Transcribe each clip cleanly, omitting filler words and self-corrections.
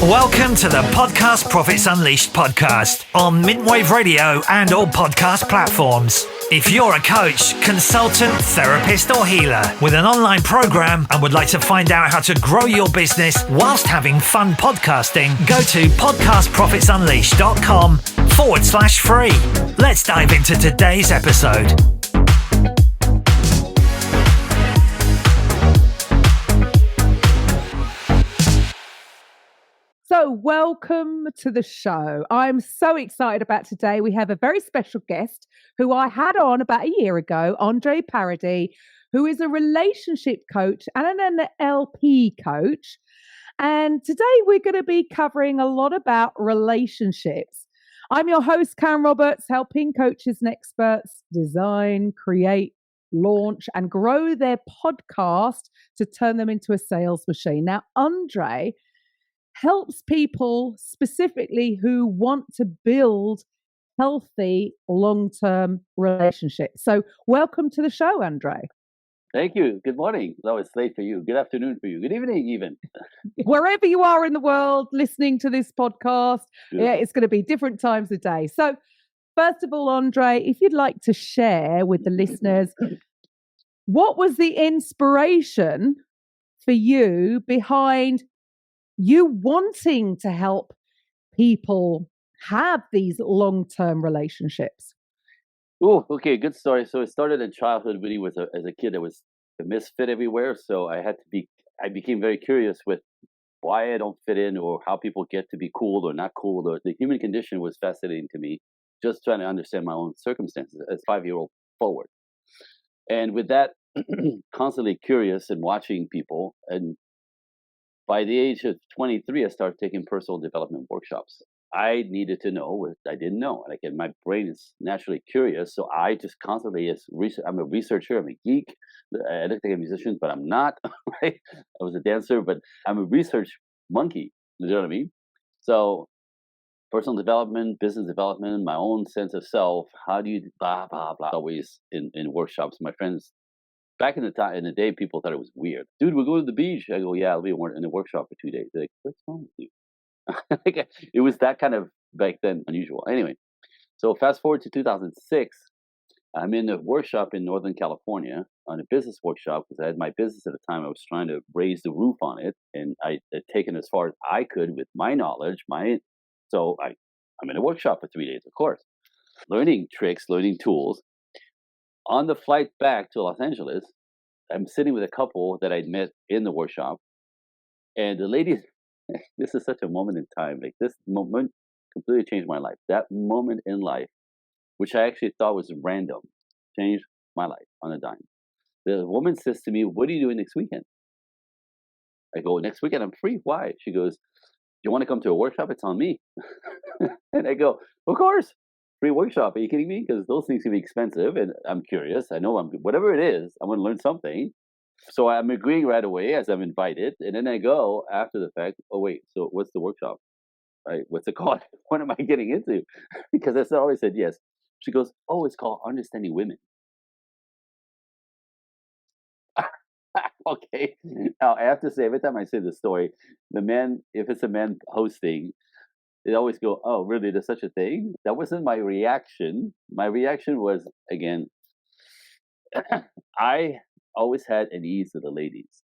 Welcome to the Podcast Profits Unleashed podcast on Mintwave Radio and all podcast platforms. If you're a coach, consultant, therapist, or healer with an online program and would like to find out how to grow your business whilst having fun podcasting, go to podcastprofitsunleashed.com/free. Let's dive into today's episode. So welcome to the show. I'm so excited about today. We have a very special guest who I had on about a year ago, Andre Paradis, who is a relationship coach and an NLP coach. And today we're going to be covering a lot about relationships. I'm your host, Karen Roberts, helping coaches and experts design, create, launch, and grow their podcast to turn them into a sales machine. Now, Andre helps people specifically who want to build healthy long-term relationships. So welcome to the show, Andre. Thank you. Good morning. No, it's late for you. Good afternoon for you. Good evening, even. Wherever you are in the world listening to this podcast, yeah, it's going to be different times of day. So first of all, Andre, if you'd like to share with the listeners, what was the inspiration for you behind you wanting to help people have these long-term relationships? Oh, okay, good story. So it started in childhood. Really, as a kid, I was a misfit everywhere. So I became very curious with why I don't fit in, or how people get to be cool or not cool. Or the human condition was fascinating to me. Just trying to understand my own circumstances as 5-year-old forward, and with that, constantly curious and watching people. And by the age of 23, I started taking personal development workshops. I needed to know what I didn't know. And again, my brain is naturally curious. So I just constantly, I'm a researcher, I'm a geek. I look like a musician, but I'm not. Right? I was a dancer, but I'm a research monkey. You know what I mean? So personal development, business development, my own sense of self. How do you blah, blah, blah. Always in workshops. My friends, back in the day, people thought it was weird. Dude, we're going to the beach. I go, yeah, I'll be in a workshop for 2 days. They're like, what's wrong with you? It was that kind of, back then, unusual. Anyway, so fast forward to 2006. I'm in a workshop in Northern California, on a business workshop, because I had my business at the time. I was trying to raise the roof on it, and I had taken as far as I could with my knowledge. So I'm in a workshop for 3 days, of course, learning tricks, learning tools. On the flight back to Los Angeles, I'm sitting with a couple that I'd met in the workshop. And the lady, this is such a moment in time. Like, this moment completely changed my life. That moment in life, which I actually thought was random, changed my life on a dime. The woman says to me, what are you doing next weekend? I go, next weekend I'm free. Why? She goes, you want to come to a workshop? It's on me. And I go, of course. Free workshop? Are you kidding me? Because those things can be expensive, and I'm curious. I know whatever it is, I'm going to learn something. So I'm agreeing right away as I'm invited, and then I go after the fact. Oh wait, so what's the workshop? Right? What's it called? What am I getting into? Because I always said yes. She goes, oh, it's called Understanding Women. Okay. Now I have to say, every time I say this story, the man, if it's a man hosting, they always go, oh, really, there's such a thing? That wasn't my reaction. My reaction was, again, I always had an ease to the ladies.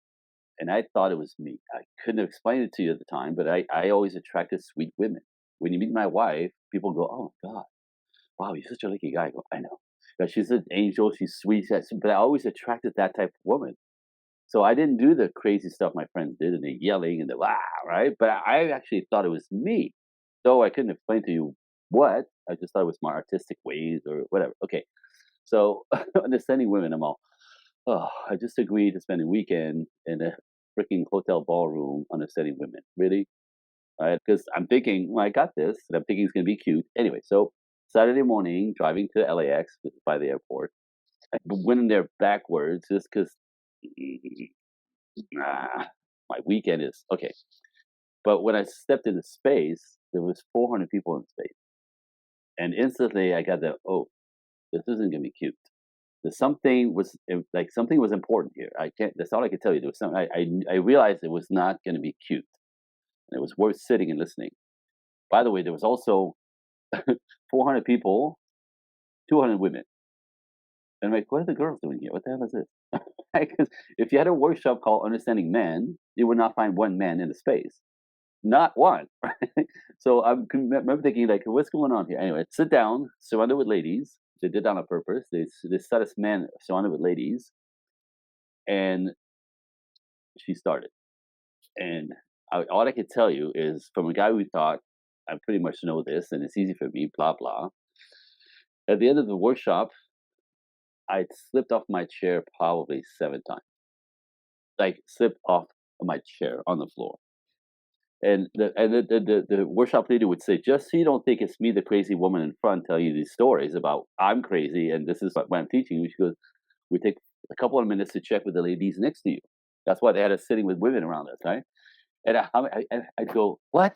And I thought it was me. I couldn't have explained it to you at the time, but I always attracted sweet women. When you meet my wife, people go, oh, God, wow, you're such a lucky guy. I go, I know. But she's an angel. She's sweet. But I always attracted that type of woman. So I didn't do the crazy stuff my friends did, and the yelling and the wow, right? But I actually thought it was me. Though I couldn't explain to you what, I just thought it was my artistic ways or whatever. Okay, so Understanding Women, I'm all, oh, I just agreed to spend a weekend in a freaking hotel ballroom understanding women. Really? All right, because I'm thinking, well, I got this, and I'm thinking it's going to be cute. Anyway, so Saturday morning, driving to LAX by the airport, I went in there backwards just because my weekend is, okay. But when I stepped into space, there was 400 people in space. And instantly I got the, oh, this isn't going to be cute. There's something was important here. That's all I could tell you. There was something, I realized it was not going to be cute. And it was worth sitting and listening. By the way, there was also 400 people, 200 women. And I'm like, what are the girls doing here? What the hell is this? Because if you had a workshop called Understanding Men, you would not find one man in the space. Not one. Right? So I remember thinking, like, what's going on here? Anyway, sit down, surrounded with ladies. They did that on purpose. They set us men surrounded with ladies. And she started. And all I could tell you is, from a guy who thought, I pretty much know this and it's easy for me, blah, blah. At the end of the workshop, I slipped off my chair probably 7 times. Like, slipped off my chair on the floor. And the workshop leader would say, just so you don't think it's me, the crazy woman in front, telling you these stories about I'm crazy and this is what I'm teaching you. She goes, we take a couple of minutes to check with the ladies next to you. That's why they had us sitting with women around us, right? And I'd go, what?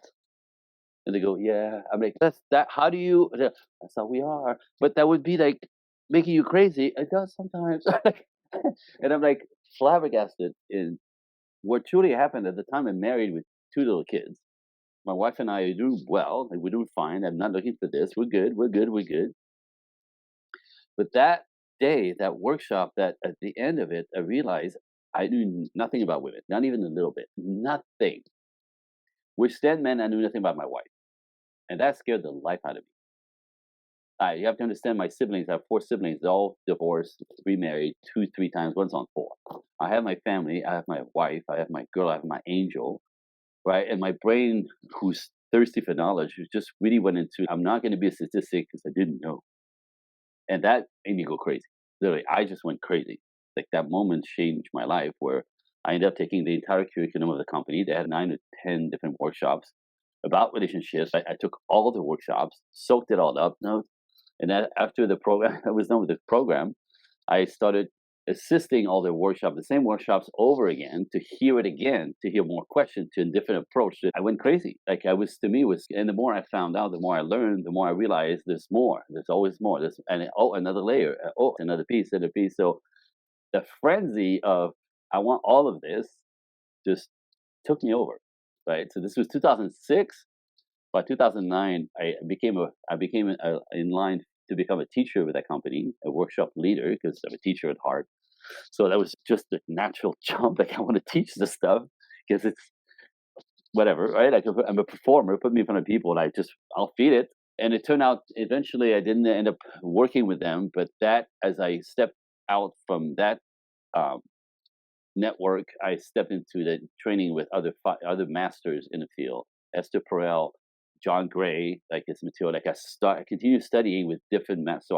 And they go, yeah. I'm like, that's that. How do you? That's how we are. But that would be like making you crazy. It does sometimes. And I'm like flabbergasted in what truly happened at the time. I'm married with 2 little kids. My wife and I are doing well. Like, we're doing fine. I'm not looking for this. We're good. We're good. We're good. But that day, that workshop, that at the end of it, I realized I knew nothing about women, not even a little bit, nothing. Which then meant I knew nothing about my wife. And that scared the life out of me. You have to understand, my siblings, I have 4 siblings, they're all divorced, remarried 2, 3 times, one's on 4. I have my family, I have my wife, I have my girl, I have my angel, right? And my brain, who's thirsty for knowledge, just really went into, I'm not going to be a statistic because I didn't know. And that made me go crazy. Literally, I just went crazy. Like, that moment changed my life, where I ended up taking the entire curriculum of the company. They had 9 to 10 different workshops about relationships. I took all the workshops, soaked it all up. And then after the program, I was done with the program, I started assisting all the workshops, the same workshops over again, to hear it again, to hear more questions, to a different approach. I went crazy. Like, and the more I found out, the more I learned, the more I realized there's more. There's always more. Another layer. Another piece, another piece. So the frenzy of, I want all of this, just took me over, right? So this was 2006. By 2009, I became in line to become a teacher with that company, a workshop leader, because I'm a teacher at heart. So that was just a natural jump. Like, I want to teach this stuff because it's whatever, right? I'm a performer. Put me in front of people, and I'll feed it. And it turned out eventually I didn't end up working with them, but that, as I stepped out from that network, I stepped into the training with other masters in the field. Esther Perel, John Gray, like this material. Like, I continue studying with different masters. So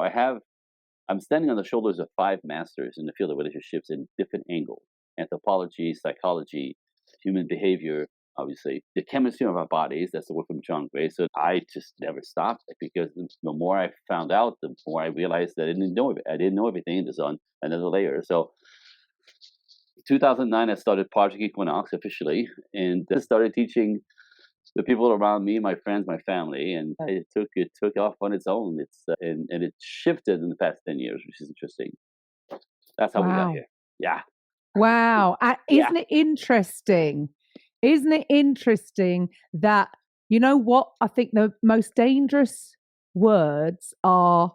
I'm standing on the shoulders of 5 masters in the field of relationships in different angles: anthropology, psychology, human behavior, obviously the chemistry of our bodies. That's the work from John Gray. So I just never stopped, because the more I found out, the more I realized that I didn't know everything. There's on another layer. So 2009, I started Project Equinox officially, and I started teaching the people around me, my friends, my family, and it took off on its own. And it shifted in the past 10 years, which is interesting. That's how we got here. Yeah. Wow. Isn't it interesting? Isn't it interesting that, you know what? I think the most dangerous words are,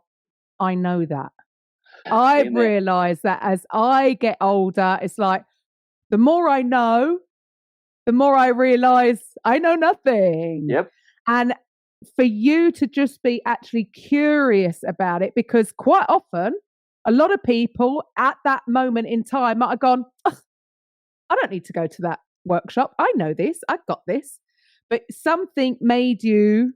I know that. I've realized that as I get older, it's like, the more I know, the more I realize I know nothing. Yep. And for you to just be actually curious about it, because quite often, a lot of people at that moment in time might have gone, oh, I don't need to go to that workshop. I know this. I've got this. But something made you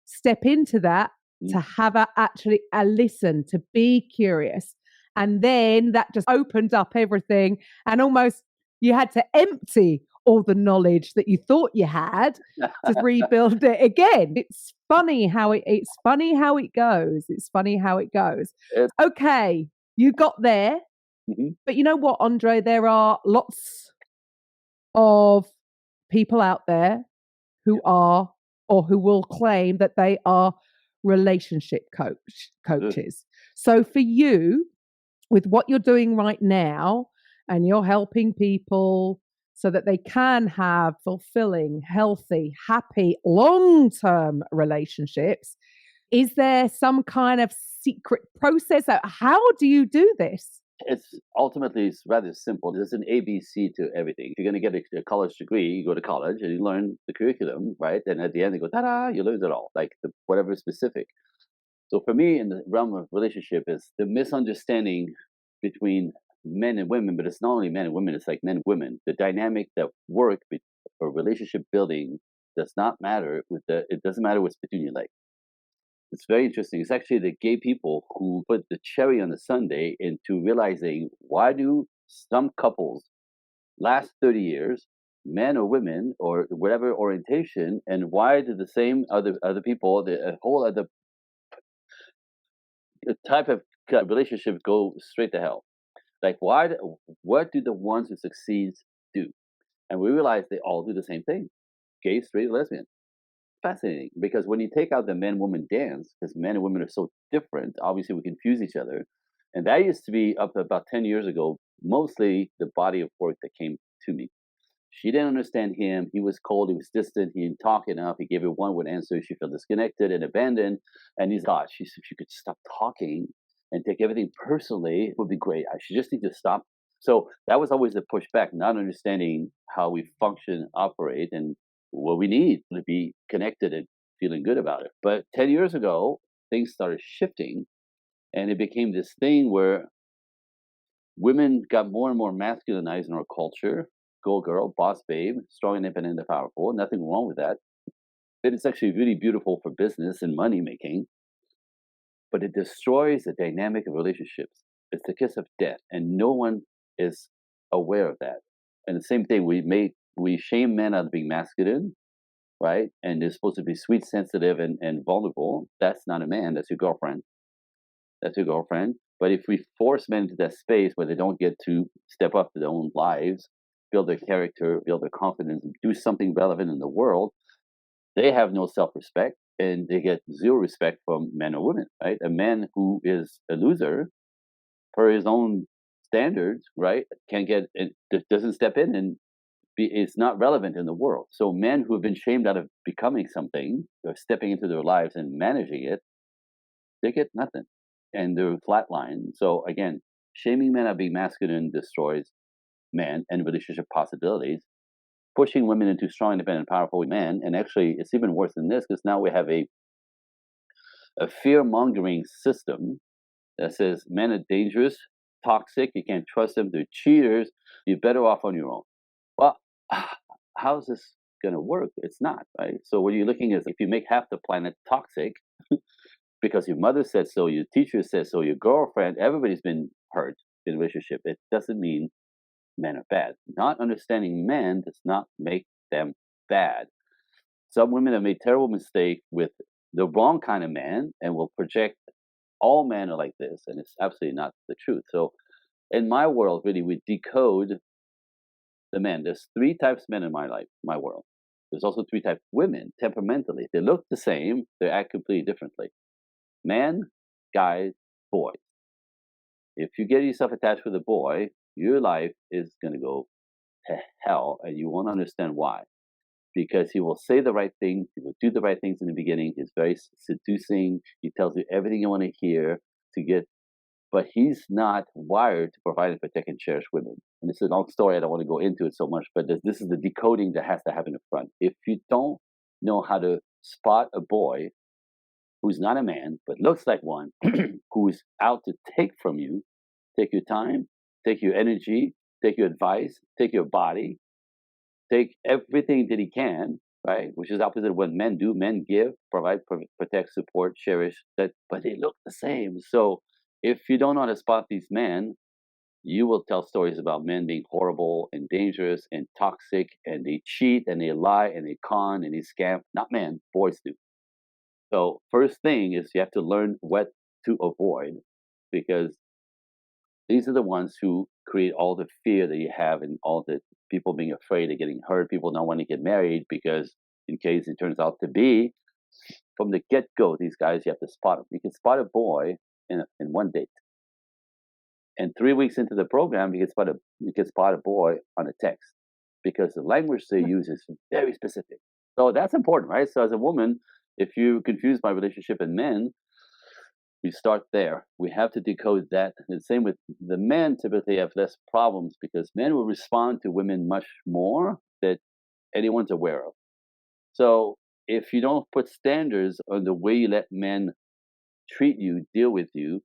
step into that, to have a listen, to be curious. And then that just opened up everything, and almost you had to empty all the knowledge that you thought you had to rebuild it again. It's funny how it goes. It's funny how it goes. Okay, you got there. Mm-hmm. But you know what, Andre? There are lots of people out there who are, or who will claim that they are relationship coaches. So for you, with what you're doing right now, and you're helping people so that they can have fulfilling, healthy, happy, long-term relationships. Is there some kind of secret process? How do you do this? It's rather simple. There's an ABC to everything. If you're going to get a college degree, you go to college and you learn the curriculum, right? And at the end, you go, ta-da, you learned it all, like whatever is specific. So for me, in the realm of relationship, is the misunderstanding between men and women, but it's not only men and women, it's like men and women. The dynamic that work for relationship building does not matter it doesn't matter what's between your legs. It's very interesting. It's actually the gay people who put the cherry on the sundae into realizing why do some couples last 30 years, men or women or whatever orientation, and why do the same other people, the whole other type of relationship go straight to hell? Like what do the ones who succeed do? And we realize they all do the same thing: gay, straight, lesbian. Fascinating, because when you take out the men woman dance, because men and women are so different, obviously we confuse each other. And that used to be up to about 10 years ago, mostly the body of work that came to me. She didn't understand him. He was cold, he was distant, he didn't talk enough, he gave her one word answer, she felt disconnected and abandoned. And he's thought she if she could stop talking and take everything personally, it would be great. I should just need to stop. So that was always the pushback, not understanding how we function, operate, and what we need to be connected and feeling good about it. But 10 years ago, things started shifting, and it became this thing where women got more and more masculinized in our culture. Go girl, boss babe, strong, independent, and powerful. Nothing wrong with that. And it's actually really beautiful for business and money making, but it destroys the dynamic of relationships. It's the kiss of death, and no one is aware of that. And the same thing, we shame men out of being masculine, right? And they're supposed to be sweet, sensitive, and vulnerable. That's not a man. That's your girlfriend. That's your girlfriend. But if we force men into that space where they don't get to step up to their own lives, build their character, build their confidence, and do something relevant in the world, they have no self-respect and they get zero respect from men or women, right? A man who is a loser per his own standards, right, can get it doesn't step in and is not relevant in the world. So men who have been shamed out of becoming something or stepping into their lives and managing it, they get nothing, and they're flatline. So again, shaming men out of being masculine destroys men and relationship possibilities. Pushing women into strong, independent, powerful men, and actually, it's even worse than this because now we have a fear mongering system that says men are dangerous, toxic, you can't trust them, they're cheaters, you're better off on your own. Well, how's this going to work? It's not, right? So what you're looking is if you make half the planet toxic because your mother said so, your teacher said so, your girlfriend, everybody's been hurt in a relationship. It doesn't mean men are bad. Not understanding men does not make them bad. Some women have made terrible mistakes with the wrong kind of man and will project all men are like this, and it's absolutely not the truth. So in my world, really, we decode the men. There's three types of men in my life, my world. There's also three types of women, temperamentally. They look the same, they act completely differently. Men, guys, boys. If you get yourself attached with a boy, your life is going to go to hell, and you won't understand why. Because he will say the right things, he will do the right things in the beginning. He's very seducing. He tells you everything you want to hear to get, but he's not wired to provide and protect and cherish women. And it's a long story. I don't want to go into it so much, but this is the decoding that has to happen in front. If you don't know how to spot a boy who's not a man but looks like one, who's out to take from you, take your time, take your energy, take your advice, take your body, take everything that he can, right? Which is opposite of what men do. Men give, provide, protect, support, cherish. That, but they look the same. So if you don't know how to spot these men, you will tell stories about men being horrible and dangerous and toxic, and they cheat and they lie and they con and they scam. Not men, boys do. So first thing is you have to learn what to avoid, because these are the ones who create all the fear that you have and all the people being afraid of getting hurt, people not wanting to get married because in case it turns out to be, from the get-go, these guys, you have to spot them. You can spot a boy in one date. And 3 weeks into the program, you can spot a boy on a text. because the language they use is very specific. So that's important, right? So as a woman, if you confuse my relationship and men, we start there. We have to decode that. And the same with the men typically have less problems because men will respond to women much more than anyone's aware of. So if you don't put standards on the way you let men treat you, deal with you,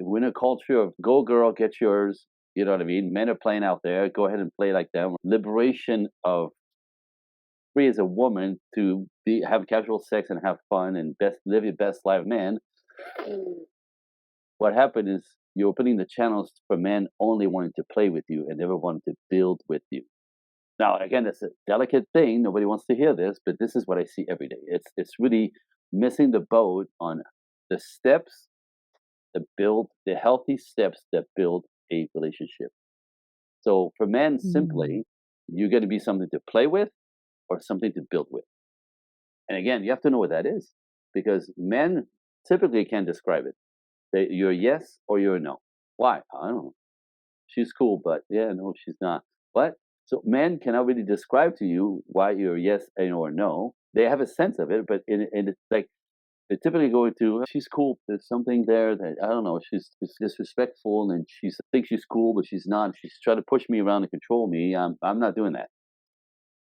we're in a culture of go girl, get yours. You know what I mean? Men are playing out there. Go ahead and play like them. Liberation of free as a woman to have casual sex and have fun and live your best life, man. What happened is you're opening the channels for men only wanting to play with you and never wanting to build with you. Now, again, it's a delicate thing. Nobody wants to hear this, but this is what I see every day. It's really missing the boat on the steps that build the healthy steps that build a relationship. So for men, simply, you're going to be something to play with or something to build with. And again, you have to know what that is because men typically can't describe it. You're a yes or you're a no. Why? I don't know. She's cool, but yeah, no, she's not. What? So men cannot really describe to you why you're a yes or no. They have a sense of it, but it's like they typically go into she's cool. There's something there that I don't know. She's disrespectful and she thinks she's cool, but she's not. She's trying to push me around and control me. I'm not doing that.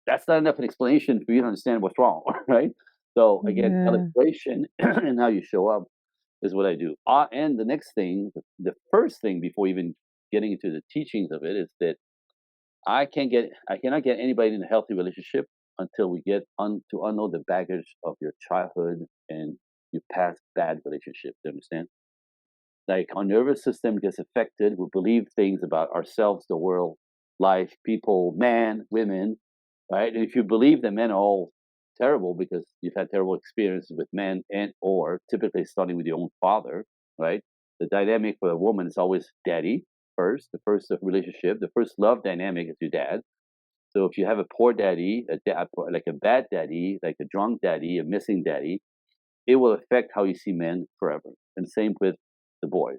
That's not enough an explanation for you to understand what's wrong, right? So again, celebration and how you show up is what I do. And the next thing, the first thing before even getting into the teachings of it is that I cannot get anybody in a healthy relationship until we get to unknow the baggage of your childhood and your past bad relationship. Do you understand? Like our nervous system gets affected. We believe things about ourselves, the world, life, people, man, women, right? And if you believe that men are all terrible because you've had terrible experiences with men and or typically starting with your own father, right? The dynamic for a woman is always daddy first, the first relationship, the first love dynamic is your dad. So if you have a poor daddy, like a bad daddy, like a drunk daddy, a missing daddy, it will affect how you see men forever. And same with the boy.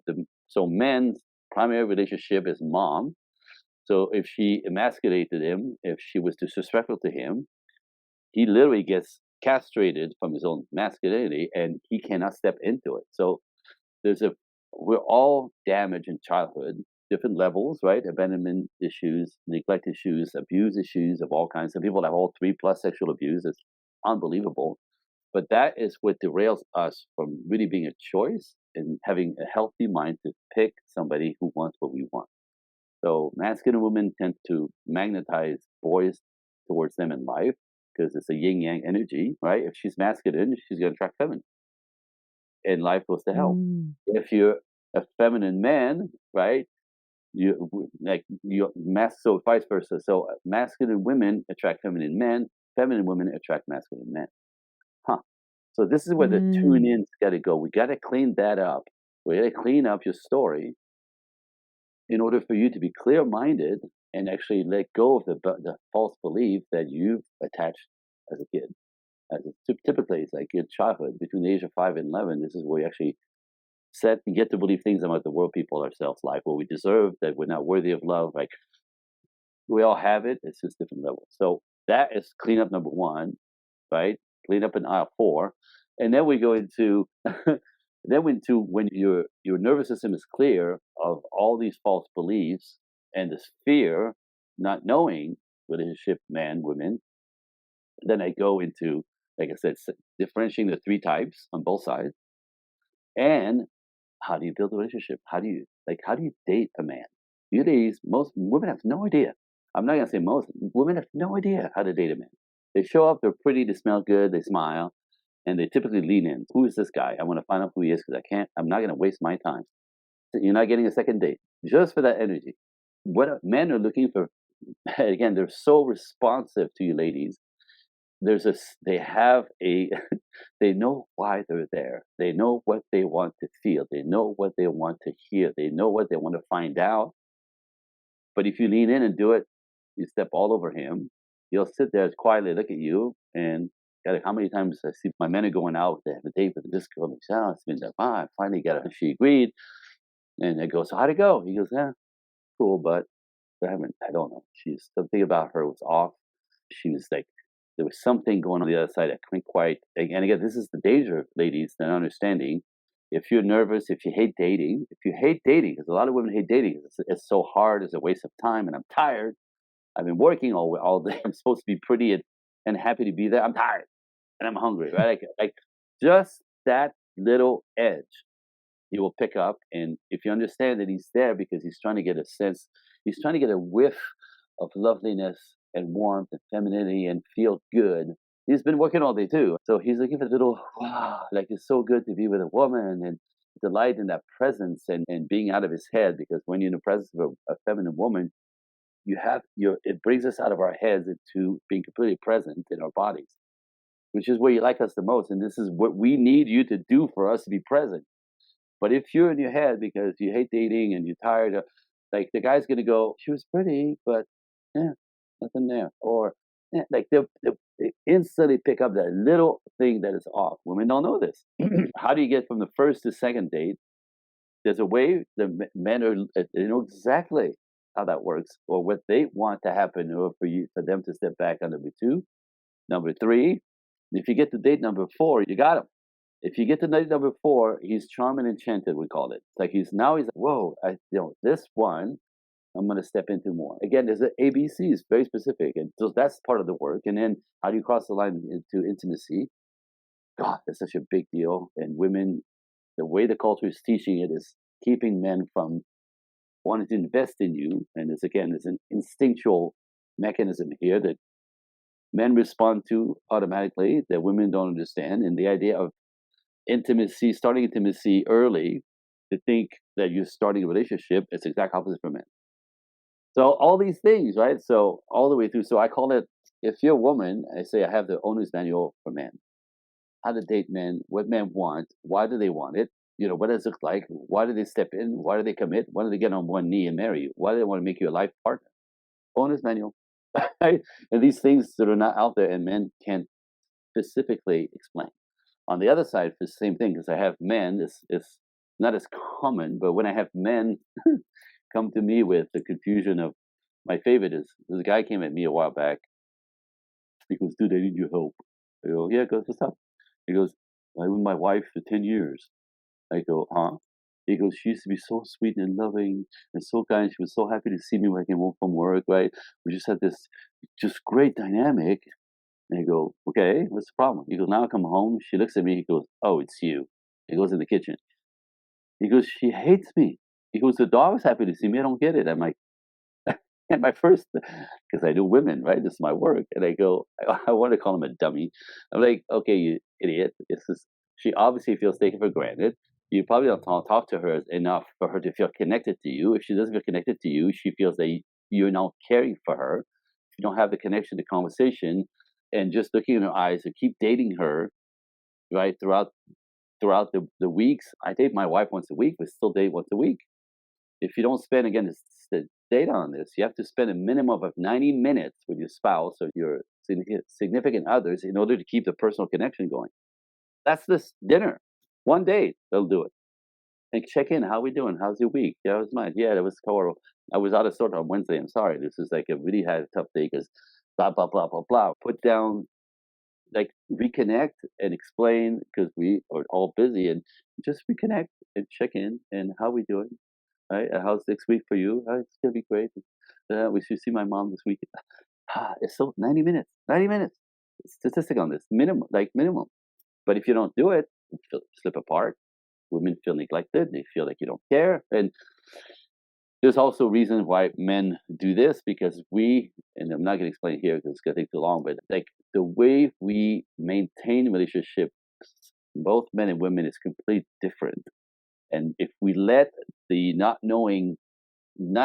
So men's primary relationship is mom. So if she emasculated him, if she was disrespectful to him, he literally gets castrated from his own masculinity and he cannot step into it. So we're all damaged in childhood, different levels, right? Abandonment issues, neglect issues, abuse issues of all kinds. Some people have all 3+ sexual abuse. It's unbelievable. But that is what derails us from really being a choice and having a healthy mind to pick somebody who wants what we want. So masculine women tend to magnetize boys towards them in life because it's a yin yang energy, right? If she's masculine, she's going to attract feminine, and life goes to hell. If you're a feminine man, right? So vice versa. So masculine women attract feminine men, feminine women attract masculine men. So this is where the tune-in's got to go. We got to clean that up. We got to clean up your story in order for you to be clear-minded and actually let go of the false belief that you've attached as a kid. Typically, it's like in childhood, between the age of 5 and 11, this is where we actually get to believe things about the world, people, ourselves, life, where we deserve, that we're not worthy of love. Like we all have it. It's just different levels. So that is cleanup number 1, right? Clean up in aisle 4. And then we go into when your nervous system is clear of all these false beliefs and this fear, not knowing relationship, man, women. Then I go into, like I said, differentiating the 3 types on both sides. And how do you build a relationship? How do you date a man? Nowadays, most women have no idea. I'm not gonna say most women have no idea how to date a man. They show up, they're pretty, they smell good, they smile, and they typically lean in. Who is this guy? I want to find out who he is because I'm not going to waste my time. You're not getting a second date just for that energy. What men are looking for, again, they're so responsive to you ladies. They have they know why they're there. They know what they want to feel. They know what they want to hear. They know what they want to find out. But if you lean in and do it, you step all over him. He'll sit there quietly, look at you, and how many times I see my men are going out, they have a date with this girl, and they say, oh, it's been that I finally got her. She agreed. And I go, so how'd it go? He goes, yeah, cool, but I don't know. She's something about her was off. She was like, there was something going on the other side. I couldn't quite. And again, this is the danger, ladies, not understanding. If you're nervous, if you hate dating, because a lot of women hate dating, it's so hard, it's a waste of time, and I'm tired. I've been working all day. I'm supposed to be pretty and happy to be there. I'm tired and I'm hungry, right? Like just that little edge he will pick up. And if you understand that he's there because he's trying to get a sense, he's trying to get a whiff of loveliness and warmth and femininity and feel good. He's been working all day too. So he's looking for a little, wow, like it's so good to be with a woman and delight in that presence and being out of his head. Because when you're in the presence of a feminine woman, it brings us out of our heads into being completely present in our bodies, which is where you like us the most. And this is what we need you to do for us to be present. But if you're in your head because you hate dating and you're tired of, like the guy's gonna go, she was pretty, but yeah, nothing there. Or like they instantly pick up that little thing that is off. Women don't know this. How do you get from the first to second date? There's a way the men are, they know exactly how that works or what they want to happen in order for them to step back on number two. Number three, if you get to date number four, you got him. If you get to date number four, he's charmed and enchanted, we call it. It's like he's like, whoa, this one, I'm going to step into more. Again, there's an ABC, is very specific. And so that's part of the work. And then how do you cross the line into intimacy? God, that's such a big deal. And women, the way the culture is teaching it is keeping men from wanting to invest in you. And there's an instinctual mechanism here that men respond to automatically that women don't understand. And the idea of starting intimacy early, to think that you're starting a relationship, it's the exact opposite for men. So all these things, right? So all the way through. So I call it, if you're a woman, I say I have the owner's manual for men. How to date men, what men want, why do they want it? What does it look like? Why do they step in? Why do they commit? Why do they get on one knee and marry you? Why do they want to make you a life partner? Owner's manual. Right? And these things that are not out there and men can't specifically explain. On the other side, it's the same thing, because I have men, it's not as common, but when I have men come to me with the confusion of, my favorite is, this guy came at me a while back. He goes, dude, I need your help. I go, yeah, what's up? He goes, I was with my wife for 10 years. I go, huh? He goes, she used to be so sweet and loving and so kind. She was so happy to see me when I came home from work, right? We just had this just great dynamic. And I go, okay, what's the problem? He goes, now I come home. She looks at me. He goes, oh, it's you. He goes in the kitchen. He goes, she hates me. He goes, the dog's happy to see me. I don't get it. I'm like, and my first, because I do women, right? This is my work. And I go, I want to call him a dummy. I'm like, okay, you idiot. She obviously feels taken for granted. You probably don't talk to her enough for her to feel connected to you. If she doesn't feel connected to you, she feels that you're not caring for her. If you don't have the connection, the conversation, and just looking in her eyes and keep dating her, right, throughout the weeks. I date my wife once a week, but still date once a week. If you don't spend, again, the data on this, you have to spend a minimum of 90 minutes with your spouse or your significant others in order to keep the personal connection going. That's this dinner. One day, they'll do it. And check in. How we doing? How's your week? Yeah, it was mine. Yeah, that was horrible. I was out of sort on Wednesday. I'm sorry. This is like I really had a tough day because blah, blah, blah, blah, blah. Put down, like reconnect and explain, because we are all busy, and just reconnect and check in. And how we doing? Right? How's next week for you? It's going to be great. We should see my mom this week. It's so 90 minutes. 90 minutes. Statistic on this. Minimum. But if you don't do it, you slip apart. Women feel neglected. They feel like you don't care. And there's also reasons why men do this, because and I'm not going to explain here because it's going to take too long, but like the way we maintain relationships, both men and women, is completely different. And if we let the not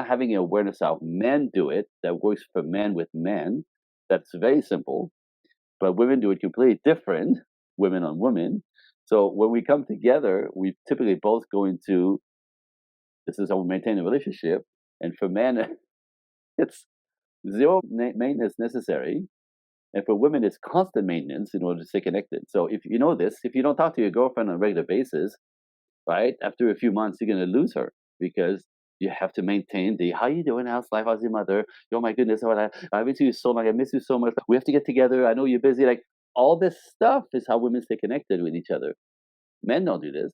having an awareness of men do it, that works for men with men, that's very simple. But women do it completely different, women on women. So when we come together, we typically both go into, this is how we maintain a relationship. And for men, it's zero maintenance necessary. And for women, it's constant maintenance in order to stay connected. So if you know this, if you don't talk to your girlfriend on a regular basis, right, after a few months, you're going to lose her because You have to maintain the, how you doing? How's life? How's your mother? Oh my goodness, I miss you so much. I miss you so much. We have to get together. I know you're busy. Like all this stuff is how women stay connected with each other. Men don't do this.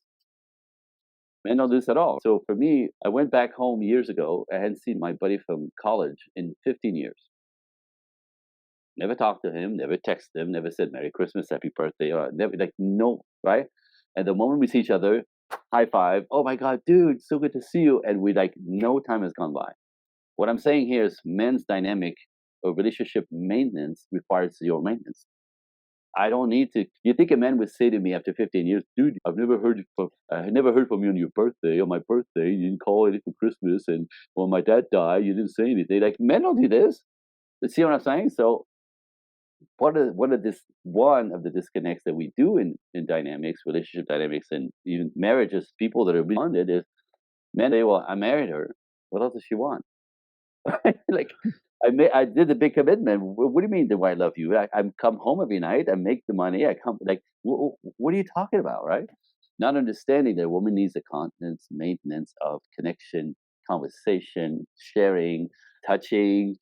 Men don't do this at all. So for me, I went back home years ago. I hadn't seen my buddy from college in 15 years. Never talked to him, never texted him, never said Merry Christmas, Happy Birthday, or never, like, no, right? And the moment we see each other, high five, oh my God, dude, so good to see you. And we like, no time has gone by. What I'm saying here is men's dynamic or relationship maintenance requires your maintenance. I don't need to. You think a man would say to me after 15 years, dude, I never heard from you on your birthday. On my birthday, you didn't call anything for Christmas, and when my dad died, you didn't say anything. Like men don't do this. You see what I'm saying? So one of the disconnects that we do in dynamics, relationship dynamics, and even marriages, people that are bonded is men say, well, I married her. What else does she want? Like I did the big commitment. What do you mean? Do I love you? I come home every night. I make the money. I come like what are you talking about, right? Not understanding that a woman needs the continence, maintenance of connection, conversation, sharing, touching,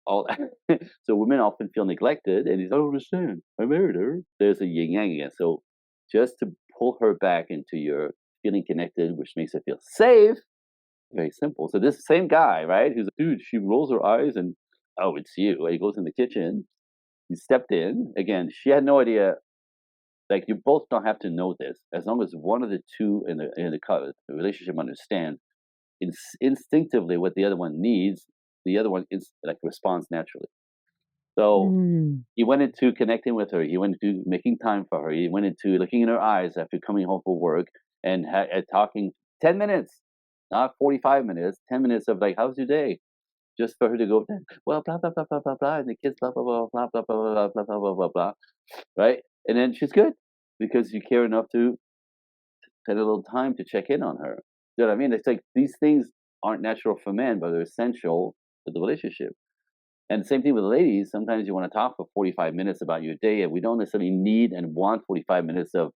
all that. So women often feel neglected, and I don't understand. I married her. There's a yin yang again. So just to pull her back into your feeling connected, which makes her feel safe. Very simple. So this same guy, right? Who's dude, she rolls her eyes and oh, it's you. And he goes in the kitchen. He stepped in again. She had no idea. Like you both don't have to know this. As long as one of the two in the relationship understands instinctively what the other one needs, the other one is like responds naturally. So he went into connecting with her. He went into making time for her. He went into looking in her eyes after coming home from work and talking 10 minutes, not 45 minutes, 10 minutes of like, how's your day? Just for her to go, well, blah, blah, blah, blah, blah, blah, and the kids, blah, blah, blah, blah, blah, blah, blah, blah, blah, blah, blah, blah, right? And then she's good because you care enough to take a little time to check in on her. You know what I mean? It's like these things aren't natural for men, but they're essential to the relationship. And same thing with the ladies. Sometimes you want to talk for 45 minutes about your day, and we don't necessarily need and want 45 minutes of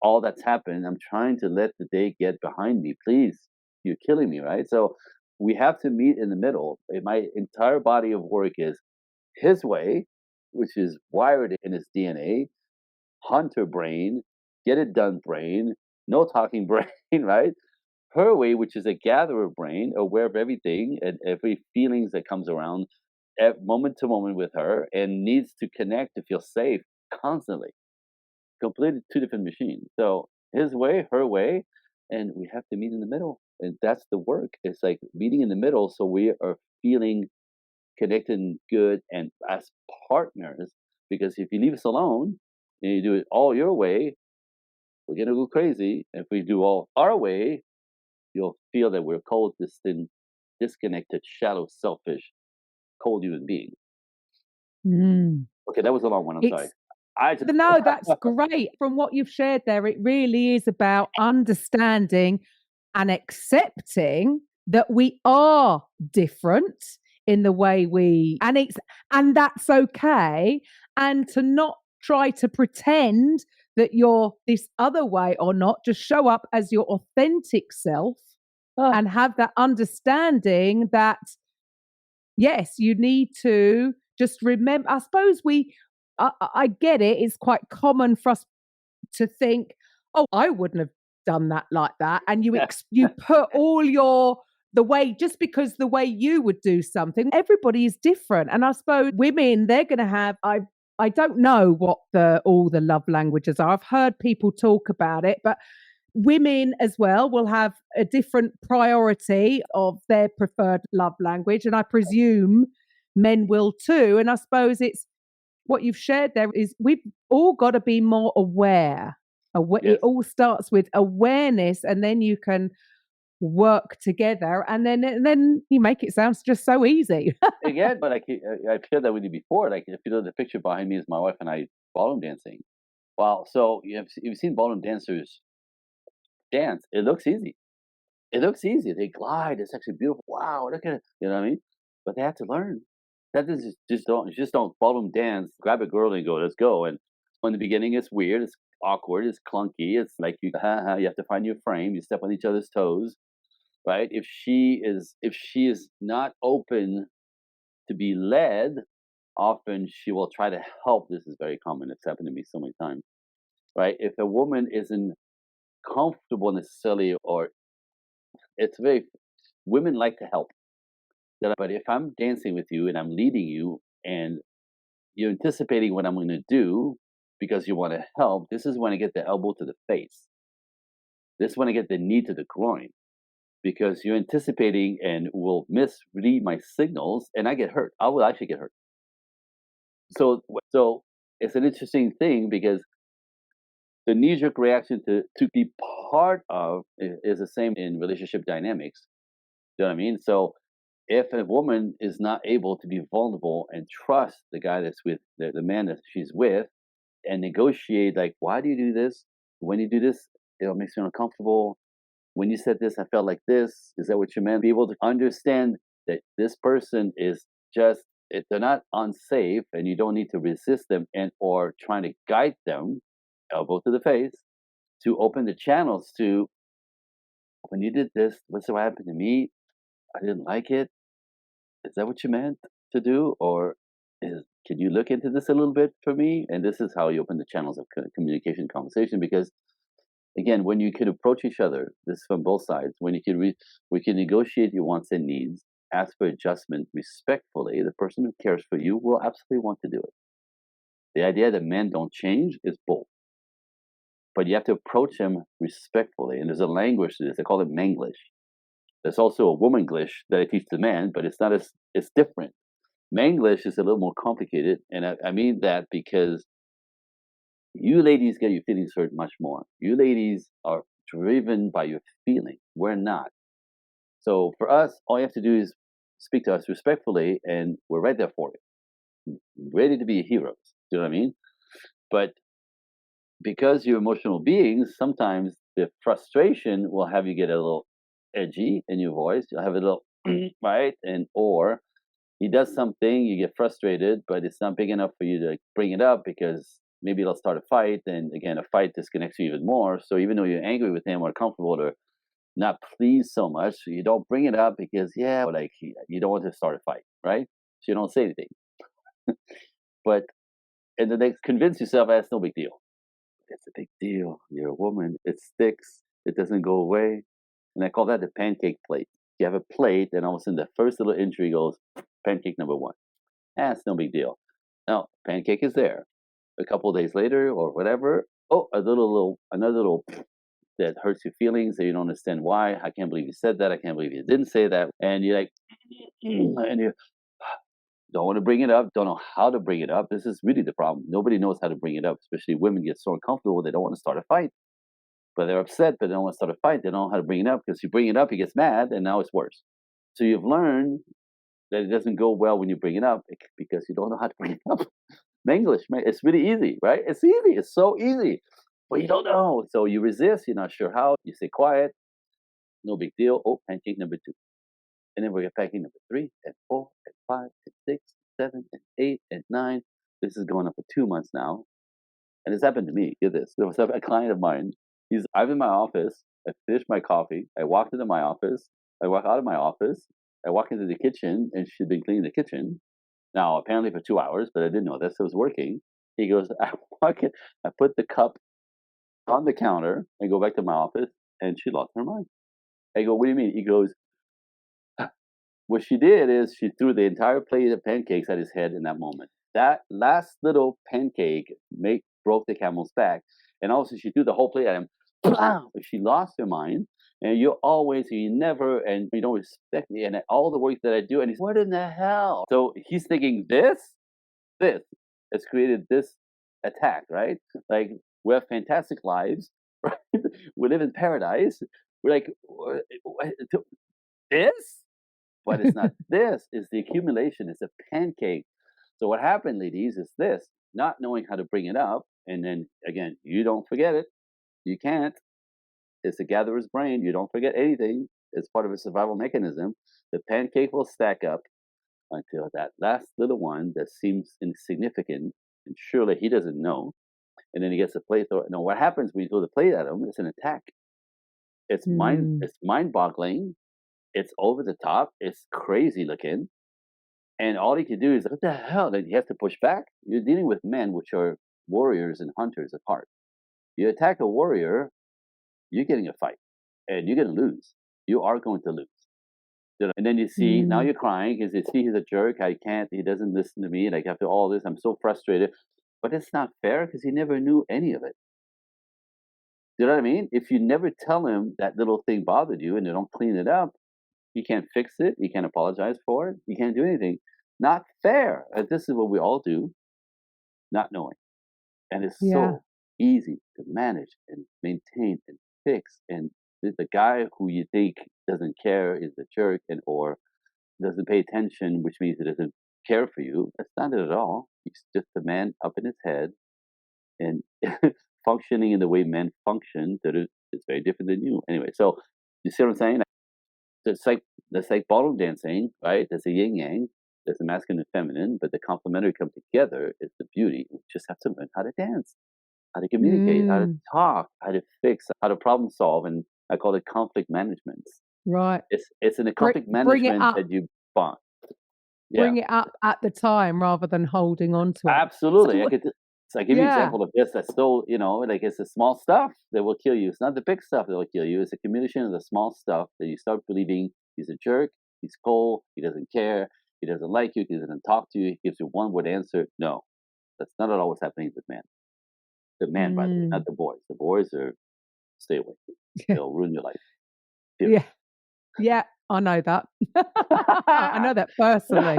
all that's happened. I'm trying to let the day get behind me. Please, you're killing me, right? So we have to meet in the middle. My entire body of work is his way, which is wired in his DNA, hunter brain, get it done brain, no talking brain, right? Her way, which is a gatherer brain, aware of everything and every feelings that comes around moment to moment with her and needs to connect to feel safe constantly. Completely two different machines. So his way, her way, and we have to meet in the middle. And that's the work. It's like meeting in the middle so we are feeling connected and good and as partners. Because if you leave us alone and you do it all your way, we're gonna go crazy. If we do all our way, you'll feel that we're cold, distant, disconnected, shallow, selfish, cold human beings. Okay, that was a long one. I'm sorry. No, that's great. From what you've shared there, it really is about understanding and accepting that we are different in the way and that's okay. And to not try to pretend that you're this other way or not, just show up as your authentic self and have that understanding that, yes, you need to just remember. I suppose I get it. It's quite common for us to think, oh, I wouldn't have done that like that. And you put all the way, just because the way you would do something, everybody is different. And I suppose women, they're going to have, I don't know what all the love languages are. I've heard people talk about it, but women as well will have a different priority of their preferred love language. And I presume men will too. And I suppose it's what you've shared there is we've all got to be more aware. Yes. It all starts with awareness, and then you can work together, and then you make it sound just so easy. Again, but I've shared that with you before. Like, if you know, the picture behind me is my wife and I ballroom dancing. Wow. So you've seen ballroom dancers dance. It looks easy. It looks easy. They glide. It's actually beautiful. Wow, look at it. You know what I mean? But they have to learn. That is just don't ballroom dance. Grab a girl and go, let's go. And in the beginning, it's weird. It's awkward. It's clunky. It's like you have to find your frame. You step on each other's toes. right? If she is not open to be led, often she will try to help. This is very common. It's happened to me so many times, right? If a woman isn't comfortable necessarily, or it's very women like to help. But if I'm dancing with you and I'm leading you and you're anticipating what I'm going to do because you want to help, this is when I get the elbow to the face. This is when I get the knee to the groin because you're anticipating and will misread my signals and I get hurt. I will actually get hurt. So it's an interesting thing because the knee-jerk reaction to be part of is the same in relationship dynamics. You know what I mean? So if a woman is not able to be vulnerable and trust the guy that's with the man that she's with and negotiate, like, why do you do this? When you do this, it makes me uncomfortable. When you said this, I felt like this. Is that what you meant? Be able to understand that this person is just, they're not unsafe and you don't need to resist them and or trying to guide them, elbow to the face, to open the channels to, when you did this, what's what happened to me? I didn't like it. Is that what you meant to do? Or can you look into this a little bit for me? And this is how you open the channels of communication, conversation. Because again, when you can approach each other, this is from both sides. When you can we can negotiate your wants and needs, ask for adjustment respectfully. The person who cares for you will absolutely want to do it. The idea that men don't change is bull. But you have to approach them respectfully. And there's a language to this. They call it Manglish. There's also a womanglish that I teach the men, but it's not as it's different. Manglish is a little more complicated, and I mean that because you ladies get your feelings hurt much more. You ladies are driven by your feeling. We're not. So for us, all you have to do is speak to us respectfully, and we're right there for you, ready to be heroes. Do you know what I mean? But because you're emotional beings, sometimes the frustration will have you get a little edgy in your voice. You'll have a little right, and or he does something, you get frustrated, but it's not big enough for you to bring it up because maybe it'll start a fight, and again, a fight disconnects you even more. So even though you're angry with him or comfortable or not pleased so much, you don't bring it up because like you don't want to start a fight, right? So you don't say anything. But and the next, convince yourself that's no big deal. It's a big deal. You're a woman. It sticks. It doesn't go away. And I call that the pancake plate. You have a plate, and all of a sudden the first little injury goes, pancake number one. It's no big deal. Now, pancake is there. A couple of days later or whatever, another little that hurts your feelings that you don't understand why. I can't believe you said that. I can't believe you didn't say that. And you're like, and you don't want to bring it up, don't know how to bring it up. This is really the problem. Nobody knows how to bring it up, especially women get so uncomfortable they don't want to start a fight. But they're upset, but they don't want to start a fight. They don't know how to bring it up because you bring it up, he gets mad, and now it's worse. So you've learned that it doesn't go well when you bring it up because you don't know how to bring it up. English, man, it's really easy, right? It's easy. It's so easy, but you don't know. So you resist. You're not sure how. You stay quiet. No big deal. Oh, pancake number two. And then we get pancake number 3 and 4 and 5 and 6, 7 and 8 and 9. This is going on for 2 months now. And it's happened to me. Get this. There was a client of mine. I'm in my office. I finished my coffee. I walked into my office. I walk out of my office. I walk into the kitchen, and she'd been cleaning the kitchen. Now, apparently for 2 hours, but I didn't know this. It was working. He goes, I put the cup on the counter. I go back to my office, and she lost her mind. I go, what do you mean? He goes, what she did is she threw the entire plate of pancakes at his head in that moment. That last little pancake broke the camel's back. And also she threw the whole plate at him. She lost her mind. And you never, and you don't respect me and all the work that I do. And he's, what in the hell? So he's thinking this has created this attack, right? Like, we have fantastic lives, right? We live in paradise. We're like, this? But it's not this. It's the accumulation. It's a pancake. So what happened, ladies, is this. Not knowing how to bring it up. And then, again, you don't forget it. You can't. It's a gatherer's brain. You don't forget anything. It's part of a survival mechanism. The pancake will stack up until that last little one that seems insignificant, and surely he doesn't know. And then he gets the plate. No, what happens when you throw the plate at him? It's an attack. It's mind-boggling. It's over the top. It's crazy looking. And all he can do is, what the hell? Then he has to push back. You're dealing with men, which are warriors and hunters at heart. You attack a warrior, you're getting a fight, and you're going to lose. You are going to lose. And then you see, now you're crying because you see he's a jerk. He doesn't listen to me. Like, after all this, I'm so frustrated. But it's not fair because he never knew any of it. You know what I mean? If you never tell him that little thing bothered you and you don't clean it up, he can't fix it. He can't apologize for it. He can't do anything. Not fair. This is what we all do, not knowing. And it's so easy to manage and maintain and fix. And the guy who you think doesn't care is the jerk, or doesn't pay attention, which means he doesn't care for you. That's not it at all. He's just a man up in his head and functioning in the way men function that is very different than you. Anyway, so you see what I'm saying? It's like ballroom dancing, right? There's a yin yang, there's a masculine and feminine, but the complementary come together is the beauty. We just have to learn how to dance, how to communicate, how to talk, how to fix, how to problem solve, and I call it conflict management. Right. It's in the conflict management that you bond. Bring it up at the time rather than holding on to it. Absolutely. So I give you an example of this that's still, like, it's the small stuff that will kill you. It's not the big stuff that will kill you. It's a combination of the small stuff that you start believing he's a jerk, he's cold, he doesn't care, he doesn't like you, he doesn't talk to you, he gives you one word answer. No, that's not at all what's happening with men. The man, by the way, not the boys. The boys stay away. They'll ruin your life. Period. Yeah, I know that. I know that personally.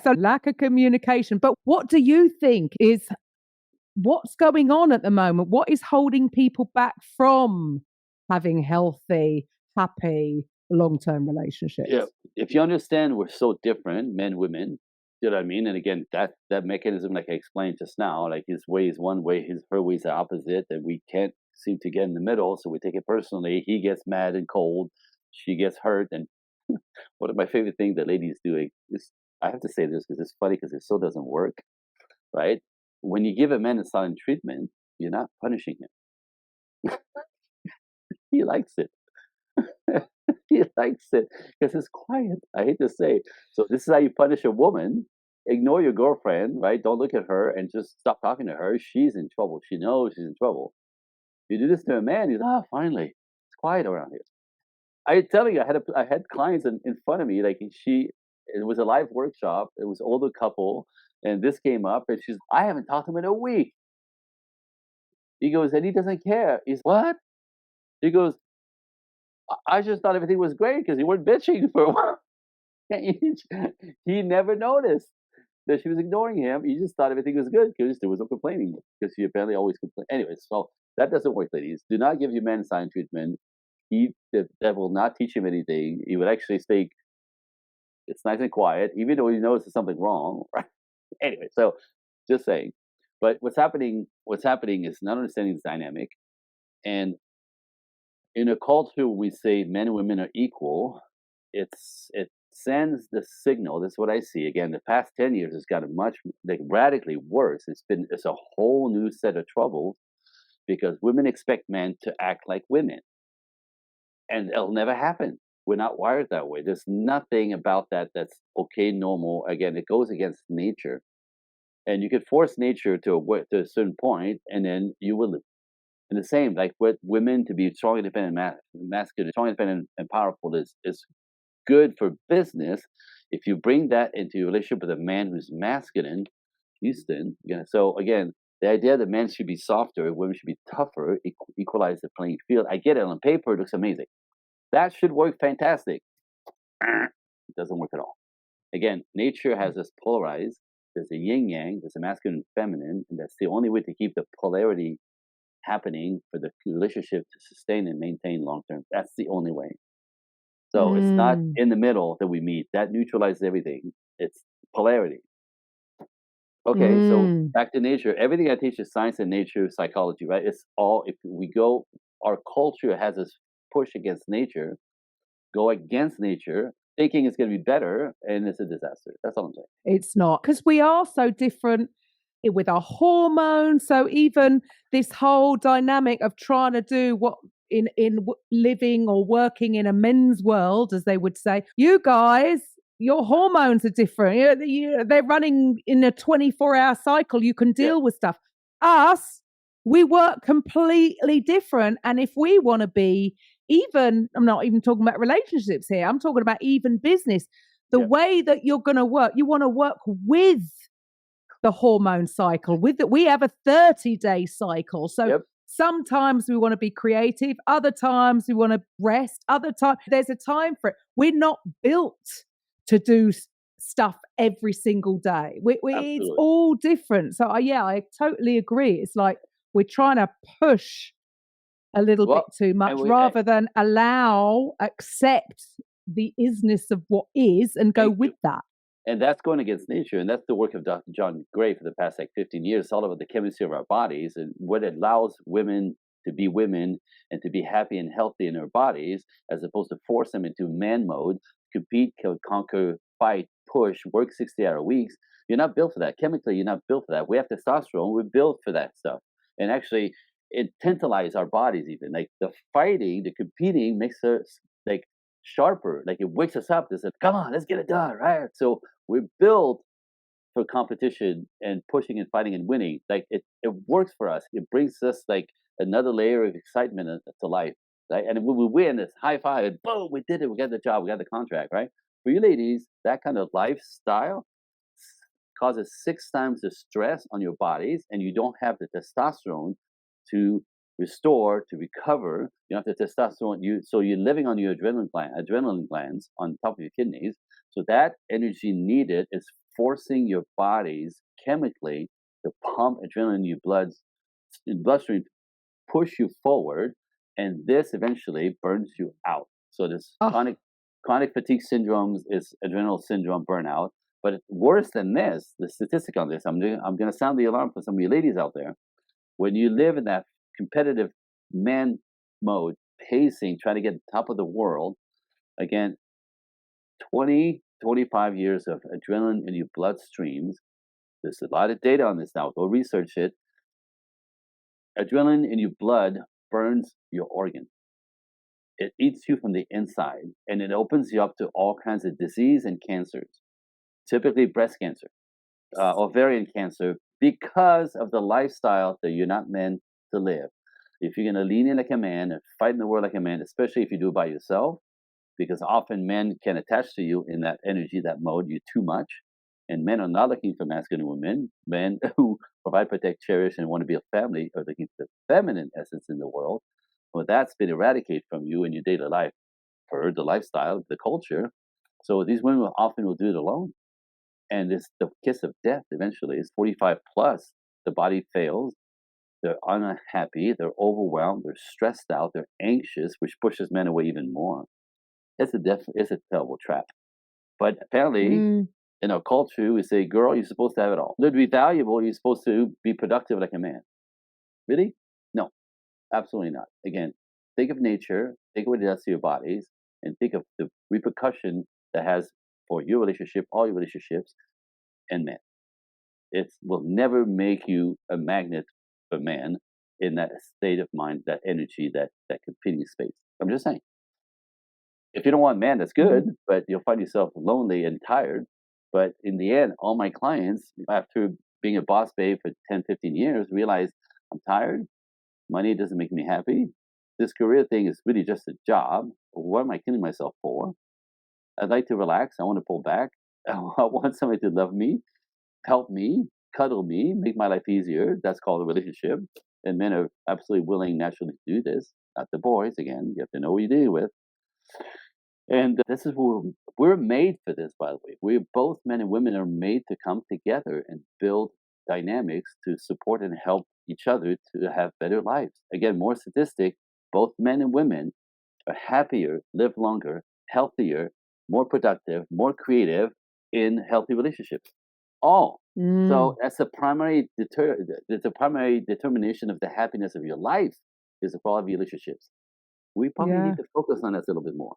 So lack of communication. But what do you think is what's going on at the moment? What is holding people back from having healthy, happy, long-term relationships? Yeah. If you understand we're so different, men, women, you know what I mean? And again, that mechanism, like I explained just now, like his way is one way, her way is the opposite, and we can't seem to get in the middle, so we take it personally. He gets mad and cold, she gets hurt. And one of my favorite things that ladies doing is, I have to say this because it's funny, because it still doesn't work, right? When you give a man a silent treatment, you're not punishing him. He likes it. He likes it because it's quiet. I hate to say. So this is how you punish a woman. Ignore your girlfriend, right? Don't look at her and just stop talking to her. She's in trouble. She knows she's in trouble. You do this to a man, he's finally, it's quiet around here. I tell you, I had clients in front of me, like it was a live workshop. It was an older couple, and this came up, and I haven't talked to him in a week. He goes, and he doesn't care. He's, what? He goes, I just thought everything was great because you weren't bitching for a while. He never noticed that she was ignoring him. He just thought everything was good because there was no complaining, because she apparently always complained. Anyway, so that doesn't work, ladies. Do not give your man silent treatment. That will not teach him anything. He would actually think it's nice and quiet, even though he knows there's something wrong. Right? Anyway, so just saying. But what's happening is not understanding this dynamic. And in a culture, we say men and women are equal. It sends the signal. This is what I see. Again, the past 10 years has gotten much, radically worse. It's a whole new set of troubles, because women expect men to act like women. And it'll never happen. We're not wired that way. There's nothing about that that's okay, normal. Again, it goes against nature. And you could force nature to a certain point, and then you will live. And the same, like with women to be strong, independent, masculine, strong, independent, and powerful is good for business. If you bring that into your relationship with a man who's masculine, Houston, so again, the idea that men should be softer, women should be tougher, equalize the playing field. I get it. On paper, it looks amazing. That should work fantastic. It doesn't work at all. Again, nature has us polarized. There's a yin yang, there's a masculine and feminine, and that's the only way to keep the polarity happening for the relationship to sustain and maintain long term. That's the only way. So it's not in the middle that we meet. That neutralizes everything. It's polarity. Okay, so back to nature. Everything I teach is science and nature, psychology, right? It's all, if we go, our culture has this push against nature, go against nature, thinking it's going to be better, and it's a disaster. That's all I'm saying. It's not, because we are so different with our hormones. So even this whole dynamic of trying to do what living or working in a men's world, as they would say, you guys, your hormones are different. They're running in a 24-hour cycle. You can deal with stuff. Us, we work completely different. And if we want to be even, I'm not even talking about relationships here, I'm talking about even business, the way that you're going to work, you want to work with the hormone cycle. We have a 30-day cycle. So sometimes we want to be creative. Other times we want to rest. Other times there's a time for it. We're not built to do stuff every single day. It's all different. So I totally agree. It's like we're trying to push a little bit too much rather than accept the isness of what is and go with that. And that's going against nature. And that's the work of Dr. John Gray for the past 15 years. It's all about the chemistry of our bodies and what allows women to be women and to be happy and healthy in their bodies, as opposed to force them into man mode, compete, conquer, fight, push, work 60-hour weeks. You're not built for that. Chemically, you're not built for that. We have testosterone. We're built for that stuff. And actually, it tantalizes our bodies even. Like the fighting, the competing makes us like sharper. Like it wakes us up. It says, come on, let's get it done, right? So we're built for competition and pushing and fighting and winning. Like it works for us. It brings us like another layer of excitement to life. Right? And when we win, it's high five, and boom, we did it. We got the job. We got the contract, right? For you ladies, that kind of lifestyle causes 6 times the stress on your bodies, and you don't have the testosterone to restore, to recover. You don't have the testosterone. So you're living on your adrenaline glands on top of your kidneys. So that energy needed is forcing your bodies chemically to pump adrenaline in your bloodstream, push you forward, and this eventually burns you out. So this chronic fatigue syndromes is adrenal syndrome burnout. But worse than this, the statistic on this, I'm going to sound the alarm for some of you ladies out there. When you live in that competitive man mode, pacing, trying to get top of the world, again, 25 years of adrenaline in your bloodstreams. There's a lot of data on this now. Go research it. Adrenaline in your blood burns your organ. It eats you from the inside, and it opens you up to all kinds of disease and cancers, typically breast cancer, ovarian cancer, because of the lifestyle that you're not meant to live. If you're going to lean in like a man and fight in the world like a man, especially if you do it by yourself, because often men can attach to you in that energy, that mode, you're too much. And men are not looking for masculine women. Men who provide, protect, cherish, and want to be a family are looking for the feminine essence in the world. Well, that's been eradicated from you in your daily life per the lifestyle, the culture. So these women often will do it alone. And it's the kiss of death eventually. It's 45 plus. The body fails. They're unhappy. They're overwhelmed. They're stressed out. They're anxious, which pushes men away even more. It's a terrible trap. But apparently, in our culture, we say, girl, you're supposed to have it all. To be valuable, you're supposed to be productive like a man. Really? No, absolutely not. Again, think of nature, think of what it does to your bodies, and think of the repercussion that has for your relationship, all your relationships, and men. It will never make you a magnet for man in that state of mind, that energy, that competing space. I'm just saying. If you don't want man, that's good, but you'll find yourself lonely and tired. But in the end, all my clients, after being a boss babe for 10, 15 years, realize I'm tired. Money doesn't make me happy. This career thing is really just a job. What am I killing myself for? I'd like to relax. I want to pull back. I want somebody to love me, help me, cuddle me, make my life easier. That's called a relationship. And men are absolutely willing naturally to do this. Not the boys. Again, you have to know what you're dealing with. And this is where we're made for this, by the way. We're both men and women are made to come together and build dynamics to support and help each other to have better lives. Again, more statistic, both men and women are happier, live longer, healthier, more productive, more creative in healthy relationships. All. So that's the primary determination of the happiness of your life is the quality of relationships. We probably need to focus on that a little bit more.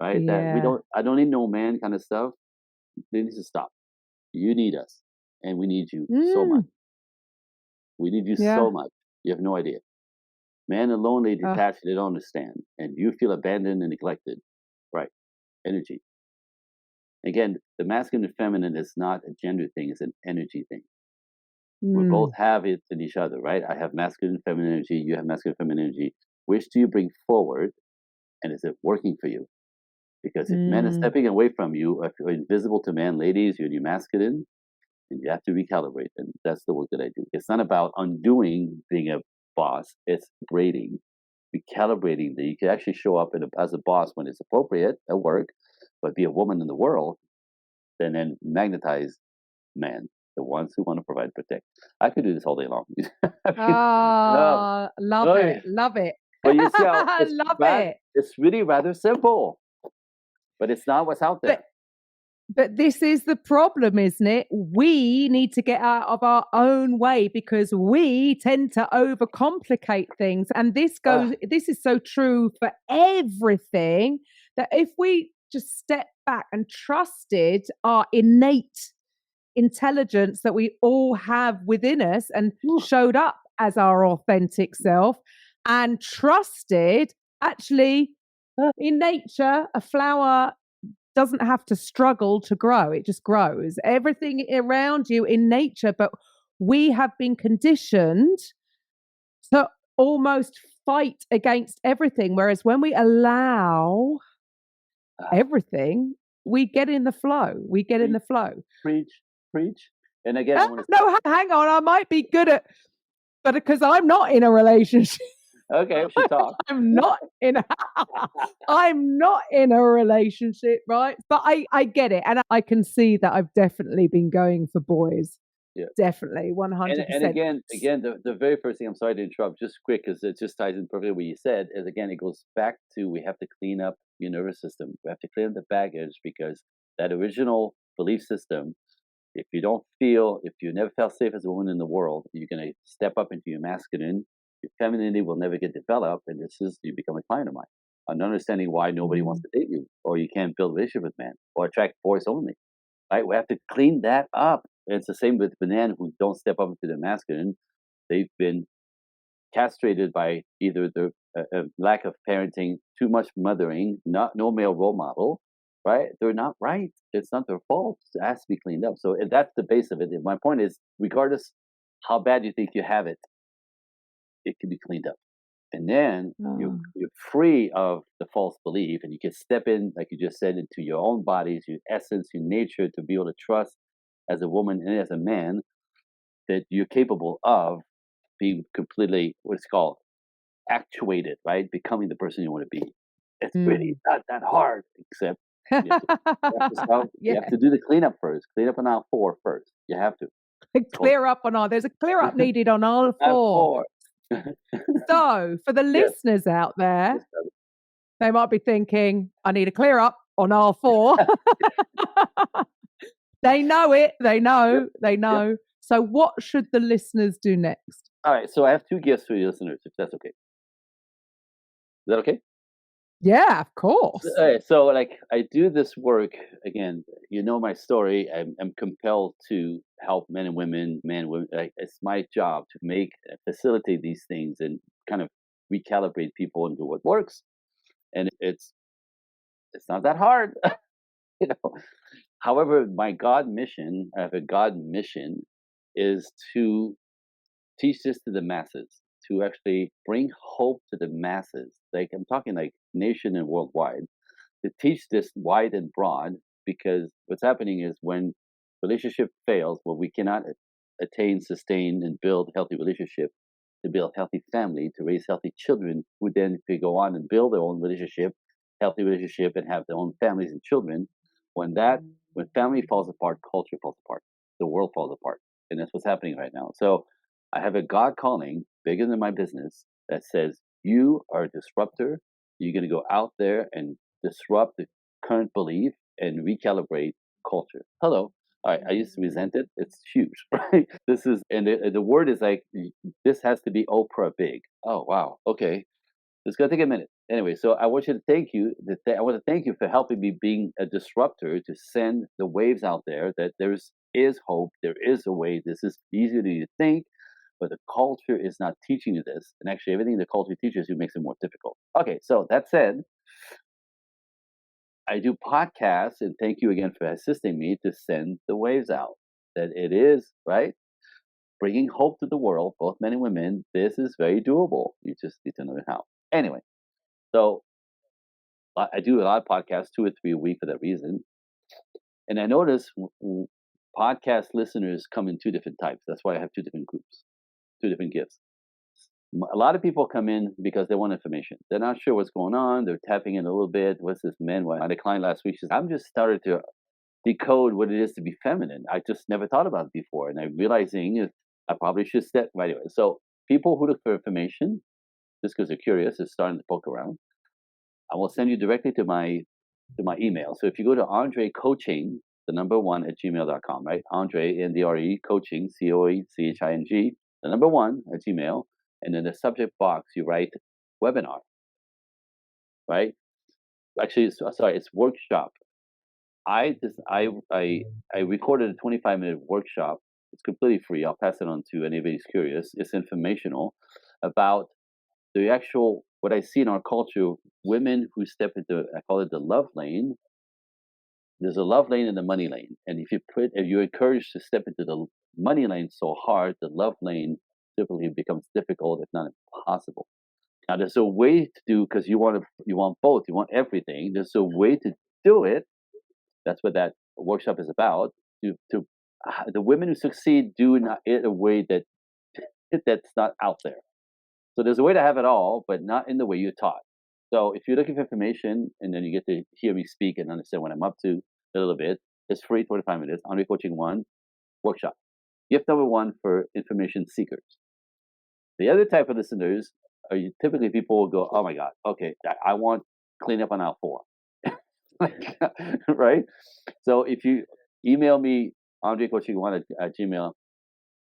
Right? That I don't need no man kind of stuff. They need to stop. You need us. And we need you so much. We need you so much. You have no idea. Man and lonely, Uh, detached, they don't understand. And you feel abandoned and neglected. Right. Energy. Again, the masculine and feminine is not a gender thing, it's an energy thing. We both mm, have it in each other, right? I have masculine and feminine energy, you have masculine and feminine energy. Which do you bring forward and is it working for you? Because if men are mm, stepping away from you, if you're invisible to man, ladies, you're masculine, and you have to recalibrate. And that's the work that I do. It's not about undoing being a boss, it's braiding, recalibrating that you can actually show up as a boss when it's appropriate at work, but be a woman in the world, and then magnetize men, the ones who want to provide, protect. I could do this all day long. I mean, no, love no, it. Love it. but you see how Love it. it's really rather simple, but it's not what's out there. But this is the problem, isn't it? We need to get out of our own way because we tend to overcomplicate things. And this is so true for everything, that if we just step back and trusted our innate intelligence that we all have within us and showed up as our authentic self and trusted, actually, in nature, a flower doesn't have to struggle to grow. It just grows. Everything around you in nature, but we have been conditioned to almost fight against everything. Whereas when we allow everything, we get in the flow. We get in the flow. Preach, preach. And again, I want to No, hang on. I might be good at, but because I'm not in a relationship. okay, we should talk. I'm not in a, I'm not in a relationship, right? But I get it. And I can see that I've definitely been going for boys. Yeah. Definitely, 100%. And again, the very first thing, I'm sorry to interrupt, just quick, because it just ties in perfectly what you said, is again, it goes back to we have to clean up your nervous system. We have to clean up the baggage because that original belief system, if you never felt safe as a woman in the world, you're going to step up into your masculine, your femininity will never get developed, and you become a client of mine. I'm understanding why nobody wants to date you, or you can't build a relationship with men, or attract boys only. Right? We have to clean that up. And it's the same with men who don't step up into the masculine. They've been castrated by either the lack of parenting, too much mothering, no male role model. Right? They're not right. It's not their fault. It has to be cleaned up. So that's the base of it. And my point is, regardless how bad you think you have it, it can be cleaned up. And then you're free of the false belief, and you can step in, like you just said, into your own bodies, your essence, your nature, to be able to trust as a woman and as a man that you're capable of being completely what's called actuated, right? Becoming the person you want to be. It's really not that hard, except you have to do the cleanup first. Clean up on aisle 4 first. You have to. There's a clear up needed on aisle 4. So, for the listeners out there, they might be thinking, I need a clear up on aisle 4. They know it. They know. So, what should the listeners do next? All right. So, I have 2 gifts for your listeners, if that's okay. Is that okay? Yeah, of course. All right, so like I do this work again. You know my story. I'm compelled to help men and women, women. Like, it's my job to facilitate these things and kind of recalibrate people into what works. And it's not that hard, you know. However, my God mission, I have a God mission, is to teach this to the masses, to actually bring hope to the masses. Like I'm talking like nation and worldwide, to teach this wide and broad, because what's happening is when relationship fails, when we cannot attain, sustain, and build healthy relationship, to build healthy family, to raise healthy children, who then could go on and build their own healthy relationship, and have their own families and children. When family falls apart, culture falls apart, the world falls apart, and that's what's happening right now. So I have a God calling bigger than my business that says, you are a disruptor. You're going to go out there and disrupt the current belief and recalibrate culture. Hello. All right. I used to resent it. It's huge, right? And the word is like, this has to be Oprah big. Oh, wow. Okay. It's going to take a minute. Anyway, so I want you to thank you. I want to thank you for helping me being a disruptor, to send the waves out there that is hope. There is a way. This is easier than you think. but the culture is not teaching you this. And actually, everything the culture teaches you makes it more difficult. Okay, so that said, I do podcasts, and thank you again for assisting me to send the waves out. That it is, right? Bringing hope to the world, both men and women. This is very doable. You just need to know how. Anyway, so I do a lot of podcasts, 2 or 3 a week for that reason. And I notice podcast listeners come in 2 different types. That's why I have 2 different groups, 2 different gifts. A lot of people come in because they want information. They're not sure what's going on. They're tapping in a little bit. What's this man? I declined last week. She says, I'm just started to decode what it is to be feminine. I just never thought about it before. And I'm realizing I probably should step right away. So people who look for information, just because they're curious, is starting to poke around. I will send you directly to my email. So if you go to Andre Coaching, the number 1 at gmail.com, right? Andre, Andre, Coaching, COECHING, the number 1 at Gmail. And in the subject box, you write webinar, right? Actually, it's workshop. I recorded a 25-minute workshop. It's completely free. I'll pass it on to anybody who's curious. It's informational about the actual, what I see in our culture, women who step into, I call it the love lane. There's a love lane and the money lane. And if you're encouraged to step into the money lane so hard, the love lane typically becomes difficult, if not impossible. Now, there's a way to do, because you want both, you want everything. There's a way to do it. That's what that workshop is about. The women who succeed do it in a way that's not out there. So there's a way to have it all, but not in the way you're taught. So if you're looking for information and then you get to hear me speak and understand what I'm up to a little bit, it's free, 25 minutes, Andre Coaching 1 workshop. Gift number 1 for information seekers. The other type of listeners are typically people will go, oh my God, okay, I want clean up on aisle 4. Right? So if you email me, andrecoaching1 at Gmail,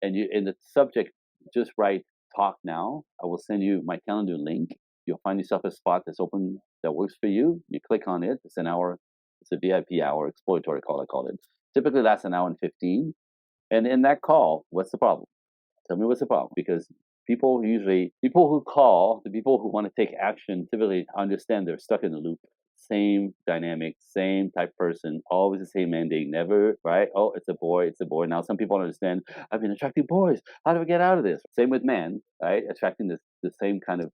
and you in the subject, just write talk now. I will send you my calendar link. You'll find yourself a spot that's open that works for you. You click on it. It's an hour. It's a VIP hour, exploratory call, I call it. Typically lasts an hour and 15. And in that call, what's the problem? Tell me what's the problem. Because people who call, the people who want to take action, typically understand they're stuck in the loop. Same dynamic, same type person, always the same ending, never, right? Oh, it's a boy. Now some people understand, I've been attracting boys. How do I get out of this? Same with men, right? Attracting the same kind of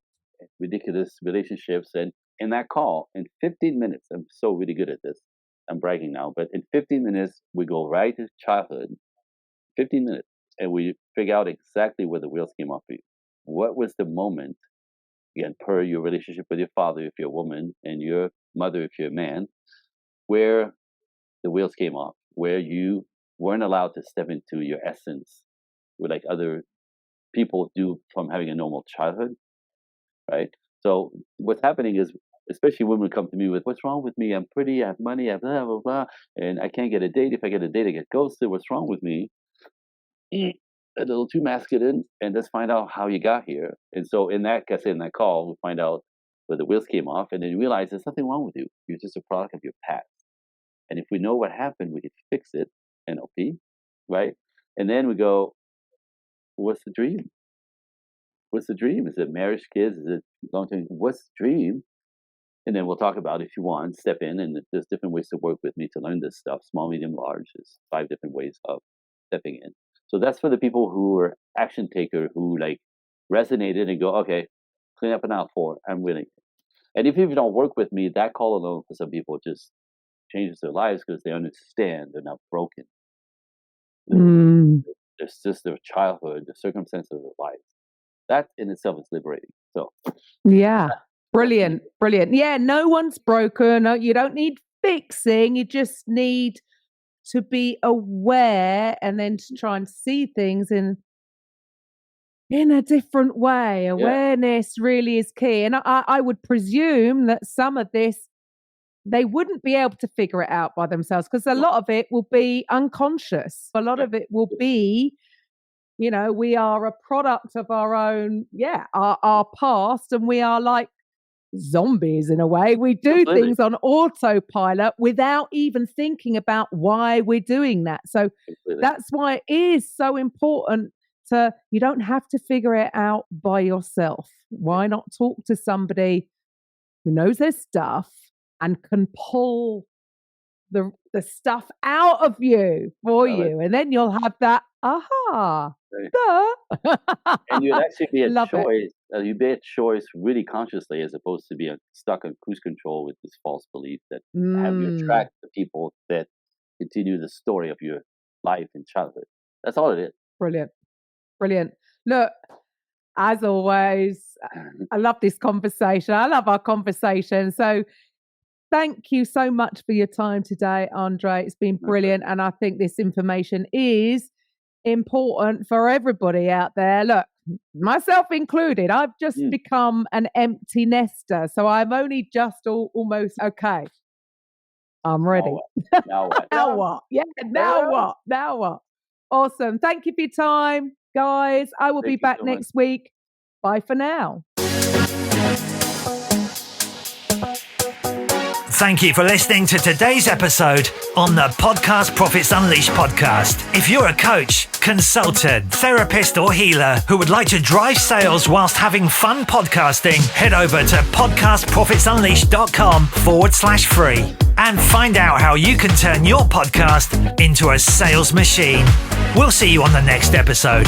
ridiculous relationships. And in that call, in 15 minutes, I'm so really good at this. I'm bragging now, but in 15 minutes, we go right to childhood, 15 minutes, and we figure out exactly where the wheels came off for you. What was the moment, again, per your relationship with your father, if you're a woman, and your mother, if you're a man, where the wheels came off, where you weren't allowed to step into your essence, with like other people do from having a normal childhood, right? So what's happening is, especially women come to me with, what's wrong with me? I'm pretty, I have money, I have blah, blah, blah, and I can't get a date. If I get a date, I get ghosted. What's wrong with me? A little too masculine, and let's find out how you got here. And so in that call, we find out where the wheels came off, and then you realize there's nothing wrong with you. You're just a product of your past. And if we know what happened, we can fix it, NLP, right? And then we go, what's the dream? What's the dream? Is it marriage, kids? Is it long-term? What's the dream? And then we'll talk about, if you want, step in, and there's different ways to work with me to learn this stuff. Small, medium, large. There's 5 different ways of stepping in. So that's for the people who are action taker, who like resonated and go, okay, clean up an aisle 4. I'm willing. And if you don't work with me, that call alone for some people just changes their lives because they understand they're not broken. It's just their childhood, the circumstances of their life. That in itself is liberating. So yeah, brilliant. Yeah, no one's broken. You don't need fixing. You just need to be aware and then to try and see things in a different way. Awareness really is key. And I would presume that some of this, they wouldn't be able to figure it out by themselves, because a lot of it will be unconscious. A lot of it will be, we are a product of our own, our past, and we are like zombies in a way. We do things on autopilot without even thinking about why we're doing that. So that's why it is so important you don't have to figure it out by yourself. Why not talk to somebody who knows their stuff and can pull the stuff out of you for you, and then you'll have that aha. And you'd actually be a Love choice. You made a choice really consciously, as opposed to being stuck on cruise control with this false belief that have you attract the people that continue the story of your life and childhood. That's all it is. Brilliant. Look, as always, I love this conversation. I love our conversation. So thank you so much for your time today, Andre. It's been brilliant. And I think this information is important for everybody out there. Look, myself included, I've just become an empty nester. So I'm only just almost okay. I'm ready. Now what? Now what? Yeah, now what? Awesome. Thank you for your time, guys. I will be back next week. Bye for now. Thank you for listening to today's episode on the Podcast Profits Unleashed podcast. If you're a coach, consultant, therapist, or healer who would like to drive sales whilst having fun podcasting, head over to podcastprofitsunleashed.com/free and find out how you can turn your podcast into a sales machine. We'll see you on the next episode.